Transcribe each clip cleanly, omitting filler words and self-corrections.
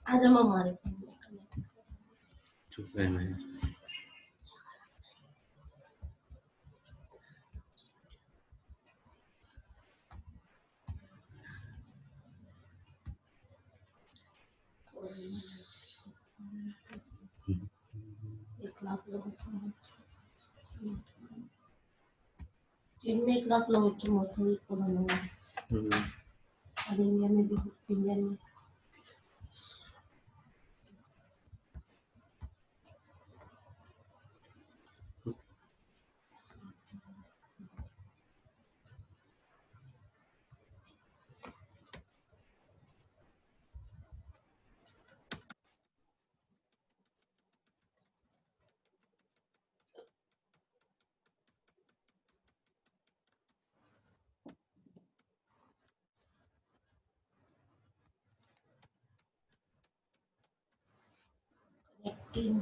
आजा मम्मा रे चुप रहना है। एक लाख लोग जिनमें 1 लाख लोगों की मौत हुई कोरोना वायरस और इंडिया में भी इंडिया में कनेक्टिंग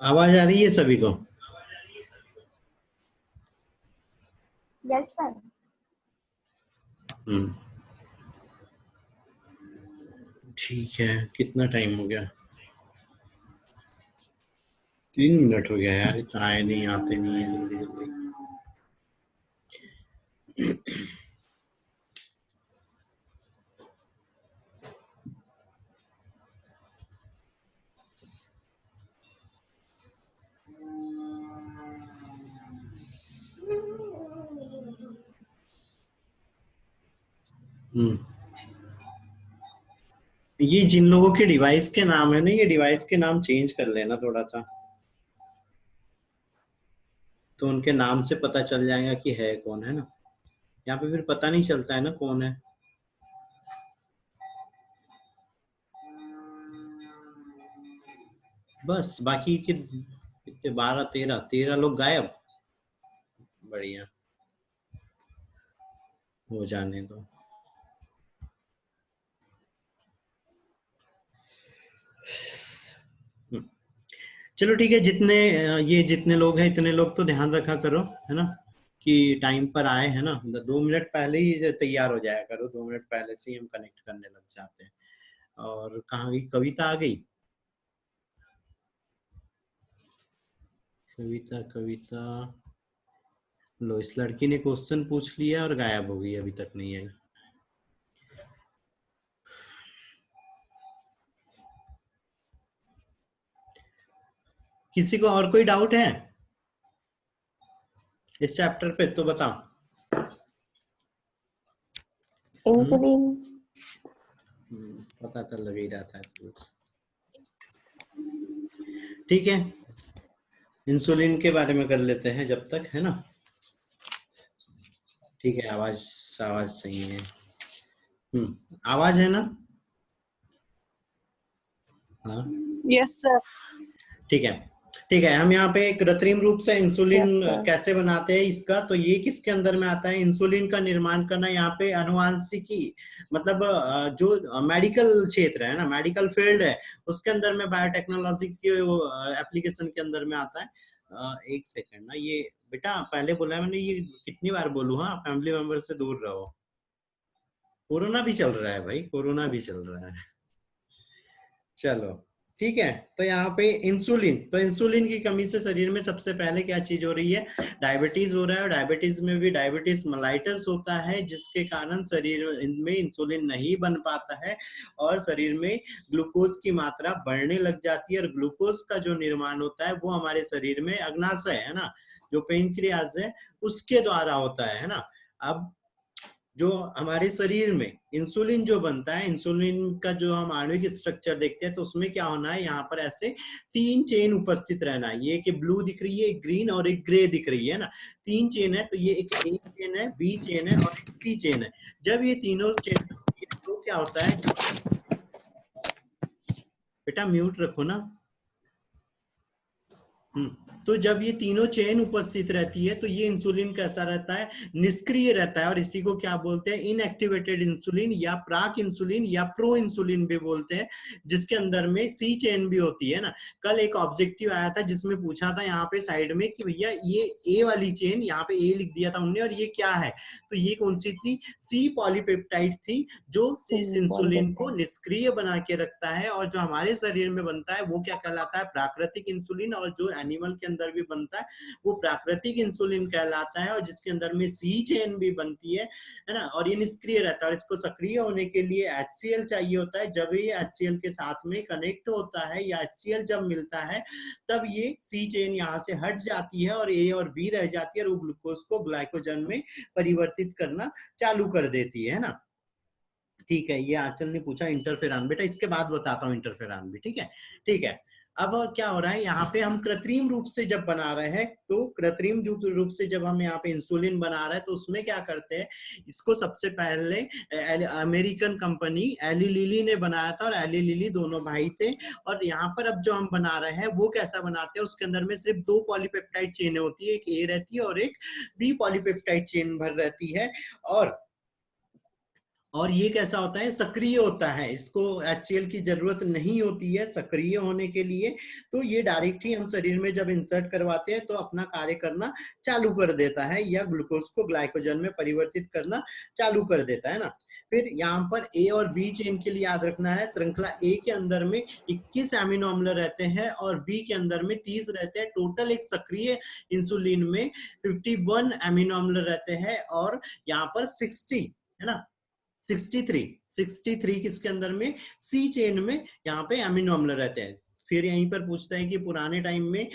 आवाज आ रही है सभी को? Yes sir. ठीक है, कितना टाइम हो गया? 3 मिनट हो गया यार, इतना आए नहीं, आते नहीं है जल्दी जल्दी। ये जिन लोगों के डिवाइस के नाम है ना, ये डिवाइस के नाम चेंज कर लेना थोड़ा सा, तो उनके नाम से पता चल जाएगा कि है कौन, है ना। यहाँ पे फिर पता नहीं चलता है ना कौन है। बस बाकी के कितने, 12 13 लोग गायब। बढ़िया, हो जाने दो। चलो ठीक है, ये जितने लोग हैं इतने लोग तो ध्यान रखा करो, है ना, कि टाइम पर आए, है ना। 2 मिनट पहले ही तैयार हो जाया करो, 2 मिनट पहले से ही हम कनेक्ट करने लग जाते हैं। और कहाँ गई कविता? आ गई कविता? कविता लो, इस लड़की ने क्वेश्चन पूछ लिया और गायब हो गई, अभी तक नहीं आई। किसी को और कोई डाउट है इस चैप्टर पे तो बताओ। इंसुलिन। पता तो लग ही रहा था ऐसा कुछ। ठीक है, इंसुलिन के बारे में कर लेते हैं जब तक, है ना। ठीक है, आवाज आवाज सही है। आवाज है ना? हाँ यस सर। ठीक है, ठीक है। हम यहाँ पे एक कृत्रिम रूप से इंसुलिन Yes, sir. कैसे बनाते हैं इसका, तो ये किसके अंदर में आता है? इंसुलिन का निर्माण करना यहाँ पे अनुवांशिकी, मतलब जो मेडिकल क्षेत्र है ना, मेडिकल फील्ड है, उसके अंदर में बायोटेक्नोलॉजी के एप्लीकेशन के अंदर में आता है। एक सेकंड ना, ये बेटा पहले बोला है मैंने, ये कितनी बार बोलूं? हाँ, फैमिली मेंबर से दूर रहो। कोरोना भी चल रहा है भाई, कोरोना भी चल रहा है। चलो ठीक है। तो यहाँ पे इंसुलिन, तो इंसुलिन की कमी से शरीर में सबसे पहले क्या चीज हो रही है, डायबिटीज हो रहा है। और डायबिटीज में भी डायबिटीज मेलाइटस होता है, जिसके कारण शरीर में इंसुलिन नहीं बन पाता है और शरीर में ग्लूकोज की मात्रा बढ़ने लग जाती है। और ग्लूकोज का जो निर्माण होता है वो हमारे शरीर में अग्नाशय है ना, जो पेनक्रियाज है उसके द्वारा होता है ना। अब जो हमारे शरीर में इंसुलिन जो बनता है, इंसुलिन का जो हम आणविक स्ट्रक्चर देखते हैं तो उसमें क्या होना है, यहाँ पर ऐसे 3 चेन उपस्थित रहना है। ये एक ब्लू दिख रही है, एक ग्रीन और एक ग्रे दिख रही है ना, 3 चेन है। तो ये एक ए चेन है, बी चेन है और एक सी चेन है। जब ये तीनों चेन होती है तो क्या होता है, जो बेटा म्यूट रखो ना। तो जब ये तीनों चेन उपस्थित रहती है तो ये इंसुलिन कैसा रहता है, निष्क्रिय रहता है। और इसी को क्या बोलते हैं, इनएक्टिवेटेड इंसुलिन या प्राक इंसुलिन या प्रो इंसुलिन भी बोलते हैं, जिसके अंदर में सी चेन भी होती है ना। कल एक ऑब्जेक्टिव आया था जिसमें पूछा था यहाँ पे साइड में कि भैया ये ए वाली चेन, यहाँ पे ए लिख दिया था उन्होंने, और ये क्या है, तो ये कौन सी थी, सी पॉलीपेप्टाइड थी, जो इस इंसुलिन को निष्क्रिय बना के रखता है। और जो हमारे शरीर में बनता है वो क्या कहलाता है, प्राकृतिक इंसुलिन। और जो एनिमल के अंदर भी बनता है वो प्राकृतिक इंसुलिन कहलाता है, और जिसके अंदर में सी चेन भी बनती है ना। और ये निष्क्रिय रहता है, और इसको सक्रिय होने के लिए HCl चाहिए होता है। जब ये HCl के साथ में कनेक्ट होता है या HCl जब मिलता है तब ये सी चेन यहाँ से हट जाती है और ए और बी रह जाती है, और वो ग्लूकोज को ग्लाइकोजन में परिवर्तित करना चालू कर देती है ना। ठीक है, ये आंचल ने पूछा इंटरफेरॉन, बेटा इसके बाद बताता हूँ इंटरफेरॉन भी। ठीक है, ठीक है। अब क्या हो रहा है, यहाँ पे हम कृत्रिम रूप से जब बना रहे हैं, तो कृत्रिम रूप से जब हम यहाँ पे इंसुलिन बना रहे हैं तो उसमें क्या करते हैं, इसको सबसे पहले अमेरिकन कंपनी एली लिली ने बनाया था, और एली लिली दोनों भाई थे। और यहाँ पर अब जो हम बना रहे हैं वो कैसा बनाते हैं, उसके अंदर में सिर्फ 2 पॉलीपेप्टाइड चेनें होती है, एक ए रहती है और एक बी पॉलीपेप्टाइड चेन भर रहती है। और ये कैसा होता है, सक्रिय होता है, इसको HCl की जरूरत नहीं होती है सक्रिय होने के लिए। तो ये डायरेक्ट ही हम शरीर में जब इंसर्ट करवाते हैं तो अपना कार्य करना चालू कर देता है, या ग्लूकोज को ग्लाइकोजन में परिवर्तित करना चालू कर देता है ना। फिर यहाँ पर ए और बी चेन के लिए याद रखना है, श्रृंखला ए के अंदर में 21 एमिनो अम्ल रहते हैं और बी के अंदर में 30 रहते हैं। टोटल एक सक्रिय इंसुलिन में 51 एमिनो अम्ल रहते हैं, और यहाँ पर 60 है ना, 63 किसके अंदर में, सी चेन में यहाँ पे एमिनो अम्ल रहते हैं। फिर यहीं पर पूछता है कि पुराने टाइम में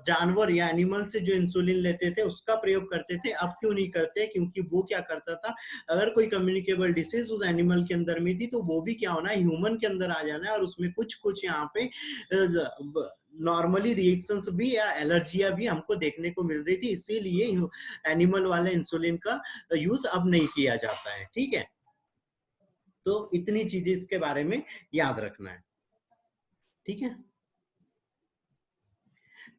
जानवर या एनिमल से जो इंसुलिन लेते थे उसका प्रयोग करते थे, अब क्यों नहीं करते, क्योंकि वो क्या करता था, अगर कोई कम्युनिकेबल डिसीज उस एनिमल के अंदर में थी तो वो भी क्या होना है, ह्यूमन के अंदर आ जाना है, और उसमें कुछ कुछ यहाँ पे नॉर्मली रिएक्शंस भी या एलर्जियां भी हमको देखने को मिल रही थी। इसीलिए एनिमल वाले इंसुलिन का यूज अब नहीं किया जाता है। ठीक है, तो इतनी चीजें इसके बारे में याद रखना है। ठीक है,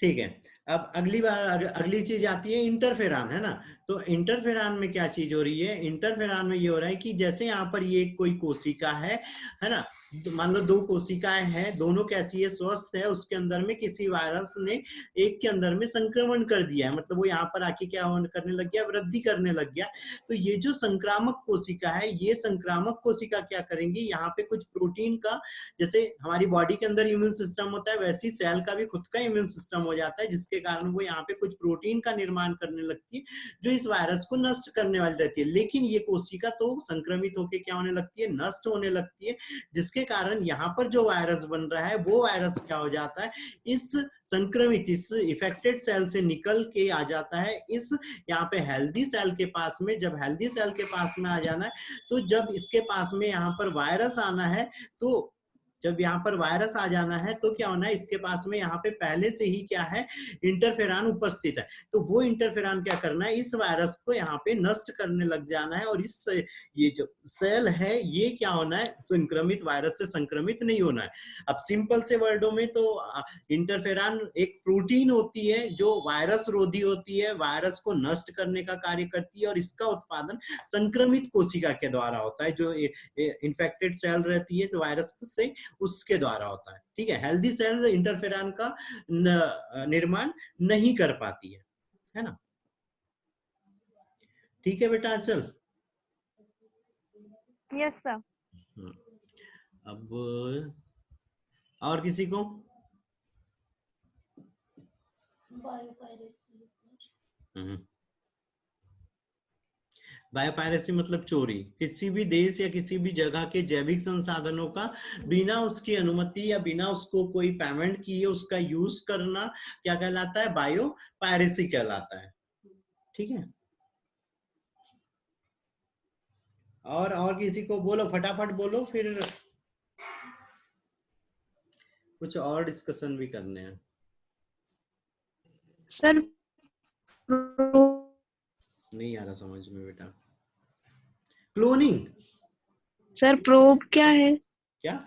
ठीक है। अब अगली चीज आती है इंटरफेरॉन, है ना। तो इंटरफेरॉन में क्या चीज हो रही है, इंटरफेरॉन में ये हो रहा है कि जैसे यहाँ पर ये कोई कोशिका है ना, मान लो 2 कोशिकाएं हैं, दोनों कैसी है, स्वस्थ है, उसके अंदर में किसी वायरस ने एक के अंदर में संक्रमण कर दिया है, मतलब वो यहाँ पर आके क्या करने लग गया, वृद्धि करने लग गया। तो ये जो संक्रामक कोशिका है, ये संक्रामक कोशिका क्या करेंगी, यहाँ पे कुछ प्रोटीन का, जैसे हमारी बॉडी के अंदर इम्यून सिस्टम होता है वैसी सेल का भी खुद का इम्यून सिस्टम हो जाता है, जिसके कारण वो यहाँ पे कुछ प्रोटीन का निर्माण करने लगती है जो इस वायरस को नष्ट करने वाली रहती है। लेकिन ये कोशिका तो संक्रमित होकर क्या होने लगती है, नष्ट होने लगती है, जिसके कारण यहाँ पर जो वायरस बन रहा है वो वायरस क्या हो जाता है, इस संक्रमित, इस इफेक्टेड सेल से निकल के आ जाता है इस यहाँ पे हेल्दी सेल के पास में। जब हेल्दी सेल के पास में आ जाना है, तो जब इसके पास में यहाँ पर वायरस आना है, तो जब यहाँ पर वायरस आ जाना है तो क्या होना है, इसके पास में यहाँ पे पहले से ही क्या है, इंटरफेरॉन उपस्थित है। तो वो इंटरफेरॉन क्या करना है, इस वायरस को यहाँ पे नष्ट करने लग जाना है, और इस ये जो सेल है ये क्या होना है, संक्रमित, वायरस से संक्रमित नहीं होना है। अब सिंपल से वर्डों में तो इंटरफेरॉन एक प्रोटीन होती है जो वायरस रोधी होती है, वायरस को नष्ट करने का कार्य करती है, और इसका उत्पादन संक्रमित कोशिका के द्वारा होता है, जो इन्फेक्टेड सेल रहती है इस वायरस से, उसके द्वारा होता है। ठीक है, हेल्दी सेल इंटरफेरॉन का निर्माण नहीं कर पाती है ना। ठीक है बेटा, चल। Yes sir. अब और किसी को? बायोपायरेसी। बायोपायरेसी मतलब चोरी, किसी भी देश या किसी भी जगह के जैविक संसाधनों का बिना उसकी अनुमति या बिना उसको कोई पेमेंट किए उसका यूज करना क्या कहलाता है? बायोपायरेसी कहलाता है। ठीक है, और किसी को बोलो, फटाफट बोलो, फिर कुछ और डिस्कशन भी करने हैं। सर नहीं आ रहा समझ में बेटा। क्लोनिंग? सर प्रोब क्या है? क्या?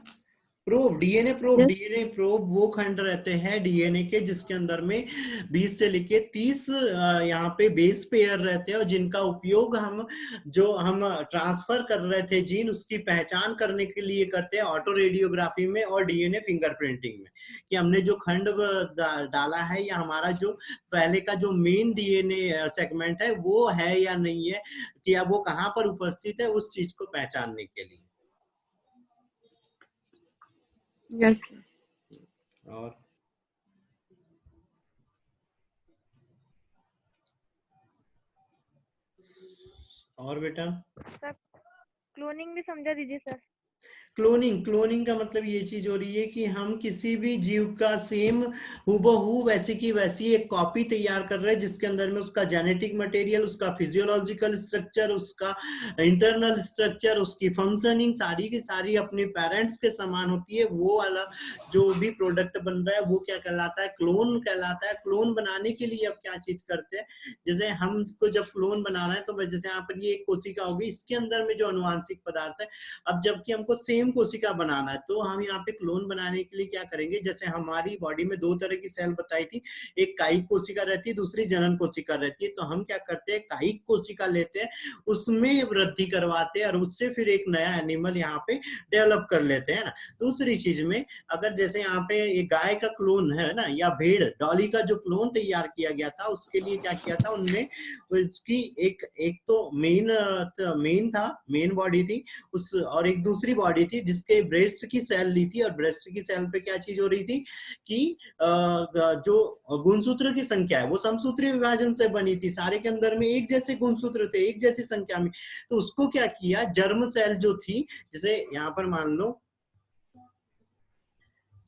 Probe, DNA probe. Yes. DNA probe वो खंड रहते हैं डीएनए के जिसके अंदर में 20 से लेके 30 यहाँ पे बेस पेयर रहते हैं, और जिनका उपयोग हम ट्रांसफर कर रहे थे जीन, उसकी पहचान करने के लिए करते हैं ऑटो रेडियोग्राफी में और डीएनए फिंगरप्रिंटिंग में, कि हमने जो खंड डाला है या हमारा जो पहले का जो मेन डीएनए सेगमेंट है वो है या नहीं है, कि अब वो कहाँ पर उपस्थित है, उस चीज को पहचानने के लिए। यस। और बेटा? सर क्लोनिंग भी समझा दीजिए सर। क्लोनिंग का मतलब ये चीज हो रही है कि हम किसी भी जीव का सेम हूबहू वैसी की वैसी एक कॉपी तैयार कर रहे हैं, जिसके अंदर में उसका जेनेटिक मटेरियल, उसका फिजियोलॉजिकल स्ट्रक्चर, उसका इंटरनल स्ट्रक्चर, उसकी फंक्शनिंग सारी की सारी अपने पेरेंट्स के समान होती है। वो वाला जो भी प्रोडक्ट बन रहा है वो क्या कहलाता है? क्लोन कहलाता है। क्लोन बनाने के लिए अब क्या चीज करते हैं, जैसे हमको जब क्लोन बनाना है तो जैसे यहाँ पर ये एक कोशिका होगी, इसके अंदर में जो अनुवांशिक पदार्थ है, अब जबकि हमको सेम कोशिका बनाना है तो हम यहाँ पे क्लोन बनाने के लिए क्या करेंगे, जैसे हमारी बॉडी में 2 तरह की सेल बताई थी, एक कायिक कोशिका रहती है, दूसरी जनन कोशिका रहती है। तो हम क्या करते हैं, कायिक कोशिका लेते हैं, उसमें वृद्धि करवाते हैं और उससे फिर एक नया एनिमल यहाँ पे डेवलप कर लेते हैं ना। दूसरी चीज में अगर जैसे यहाँ पे एक गाय का क्लोन है ना, या भेड़ डॉली का जो क्लोन तैयार किया गया था, उसके लिए क्या किया था उनने, उसकी एक तो मेन था, मेन बॉडी थी उस, और एक दूसरी बॉडी थी जिसके ब्रेस्ट की सेल ली थी, और ब्रेस्ट की सेल पे क्या चीज हो रही थी कि जो गुणसूत्र की संख्या है वो समसूत्रीय विभाजन से बनी थी, सारे के अंदर में एक जैसे गुणसूत्र थे एक जैसी संख्या में। तो उसको क्या किया, जर्म सेल जो थी, जैसे यहाँ पर मान लो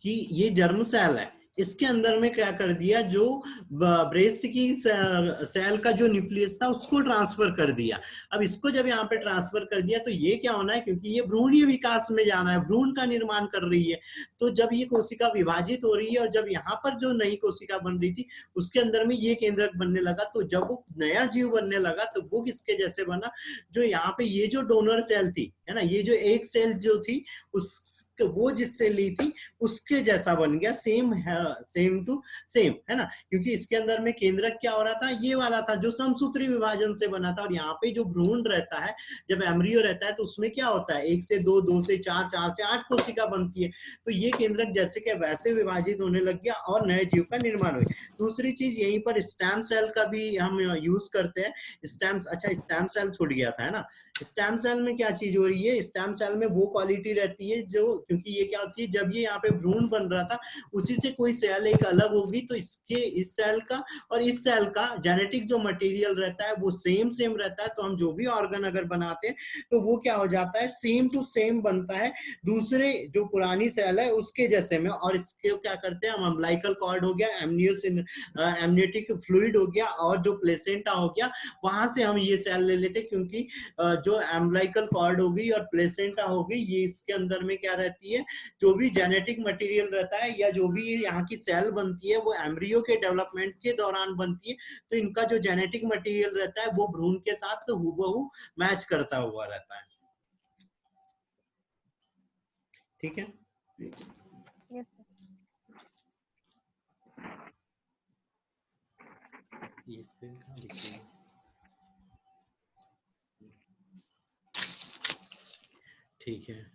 कि ये जर्म सेल है, इसके अंदर में क्या कर दिया, जो ब्रेस्ट की सेल का जो न्यूक्लियस था उसको ट्रांसफर कर दिया। अब इसको जब यहाँ पे ट्रांसफर कर दिया तो ये क्या होना है, क्योंकि ये भ्रूणीय विकास में जाना है, भ्रूण का निर्माण कर रही है, तो जब ये कोशिका विभाजित हो रही है और जब यहाँ पर जो नई कोशिका बन रही थी उसके अंदर में ये केंद्रक बनने लगा, तो जब वो नया जीव बनने लगा तो वो किसके जैसे बना, जो यहाँ पे ये जो डोनर सेल थी है ना, ये जो एक सेल जो थी उस वो जिससे ली थी उसके जैसा बन गया, सेम है, सेम टू सेम है ना, क्योंकि इसके अंदर में केंद्रक क्या हो रहा था, ये वाला था जो समसूत्री विभाजन से बना था। और यहाँ पे जो भ्रूण रहता है, जब एम्ब्रियो रहता है तो उसमें क्या होता है, 1 से 2, 2 से 4, 4 से 8 कोशिका बनती है। तो ये केंद्रक जैसे के वैसे विभाजित होने लग गया और नए जीव का निर्माण हुआ। दूसरी चीज यहीं पर स्टेम सेल का भी हम यूज करते हैं। स्टेम, अच्छा स्टेम सेल छूट गया था है ना। स्टेम सेल में क्या चीज हो रही है, स्टेम सेल में वो क्वालिटी रहती है जो, क्योंकि ये क्या होती है, जब ये यहाँ पे भ्रूण बन रहा था उसी से कोई सेल एक अलग होगी, तो इसके इस सेल का और इस सेल का जेनेटिक जो मटेरियल रहता है वो सेम रहता है। तो हम जो भी ऑर्गन अगर बनाते हैं तो वो क्या हो जाता है, सेम टू सेम बनता है दूसरे जो पुरानी सेल है उसके जैसे में। और इसके क्या करते हैं हम, अम्बिलिकल कॉर्ड हो गया, एमनियोटिक फ्लूइड हो गया, और जो प्लेसेंटा हो गया, वहां से हम ये सेल ले लेते, क्योंकि जो एम्बिलिकल कॉर्ड हो गई और प्लेसेंटा हो गई, ये इसके अंदर में क्या रहती है, जो भी जेनेटिक मटेरियल रहता है या जो भी यहाँ की सेल बनती है वो एम्ब्रियो के डेवलपमेंट के दौरान बनती है। तो इनका जो जेनेटिक मटेरियल रहता है वो भ्रूण के साथ हूबहू मैच करता हुआ रहता है। ठीक है, यस सर। ये स्क्रीन कहाँ दिख रही है? ठीक है,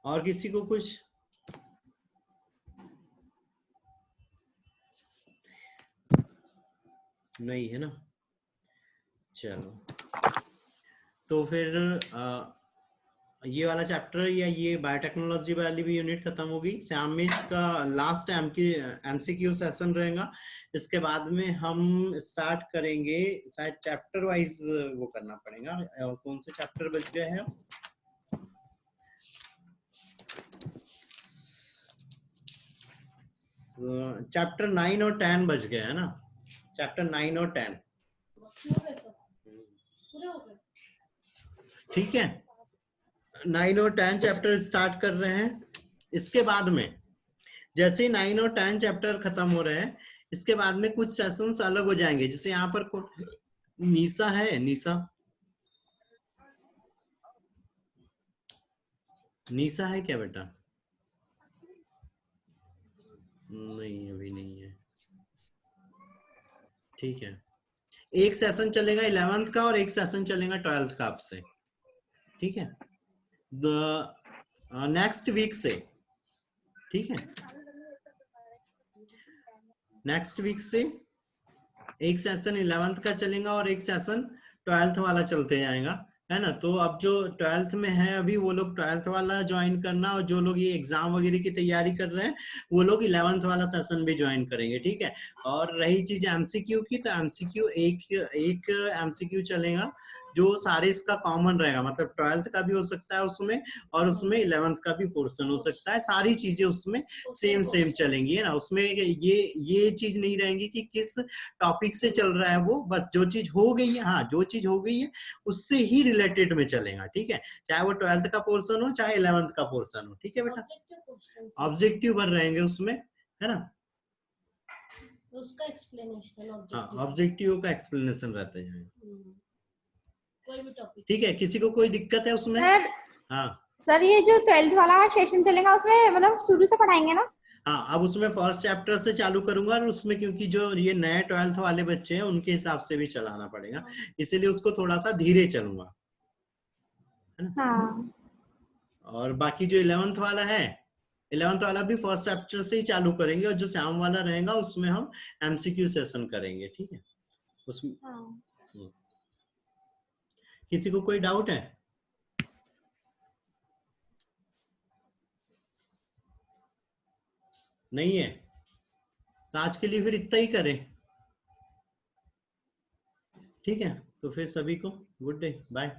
और किसी को कुछ? नहीं है ना, चलो तो फिर ये वाला चैप्टर या ये बायोटेक्नोलॉजी वाली भी यूनिट खत्म होगी। शाम में इसका लास्ट एमसीक्यू सेशन रहेगा। इसके बाद में हम स्टार्ट करेंगे, शायद चैप्टर वाइज वो करना पड़ेगा। कौन से चैप्टर बच गए हैं? चैप्टर 9 और 10 बच गए है ना, चैप्टर 9 और 10। ठीक है, 9 और 10 चैप्टर स्टार्ट कर रहे हैं। इसके बाद में जैसे 9 और 10 चैप्टर खत्म हो रहे हैं, इसके बाद में कुछ सेशंस अलग हो जाएंगे। जैसे यहाँ पर निशा है, निशा है क्या बेटा? नहीं, अभी नहीं है। ठीक है, एक सेशन चलेगा 11th का और एक सेशन चलेगा 12th का आपसे। ठीक है, नेक्स्ट वीक से। ठीक है, नेक्स्ट वीक से एक सेशन 11th का चलेगा और एक सेशन 12th वाला चलते जाएगा, है ना। तो अब जो 12th में है अभी, वो लोग 12th वाला ज्वाइन करना, और जो लोग ये एग्जाम वगैरह की तैयारी कर रहे हैं वो लोग 11th वाला सेशन भी ज्वाइन करेंगे। ठीक है, और रही चीज एमसीक्यू की, तो एमसीक्यू एक एमसीक्यू चलेगा जो सारे इसका कॉमन रहेगा, मतलब 12th का भी हो सकता है उसमें, और उसमें 11th का भी पोर्शन हो सकता है। सारी चीजें उसमें सेम चलेंगी, है ना। उसमें ये चीज नहीं रहेंगी कि किस टॉपिक से चल रहा है वो, बस जो चीज हो गई है, हाँ जो चीज हो गई है उससे ही रिलेटेड में चलेगा। ठीक है, चाहे वो 12th का पोर्शन हो चाहे 11th का पोर्शन हो। ठीक है बेटा, ऑब्जेक्टिव भर रहेंगे उसमें, है ना। उसका एक्सप्लेनेशन, हाँ, ऑब्जेक्टिव का एक्सप्लेनेशन रहता है। कोई भी टॉपिक। ठीक है, किसी को कोई दिक्कत है उसमें? सर, हाँ सर ये जो 12th वाला सेशन चलेगा उसमें मतलब शुरू से पढ़ाएंगे ना? हाँ, अब उसमें फर्स्ट चैप्टर से चालू करूंगा, और उसमें क्योंकि जो ये नए 12th वाले बच्चे हैं उनके हिसाब से भी चलाना पड़ेगा, इसीलिए उसको थोड़ा सा धीरे चलूंगा, है ना। हाँ। और बाकी जो 11th वाला है, 11th वाला भी फर्स्ट चैप्टर से ही चालू करेंगे, और जो शाम वाला रहेगा उसमें हम एमसीक्यू सेशन करेंगे। ठीक है, उसमें हाँ। किसी को कोई डाउट है? नहीं है तो आज के लिए फिर इतना ही करें। ठीक है, तो फिर सभी को गुड डे, बाय।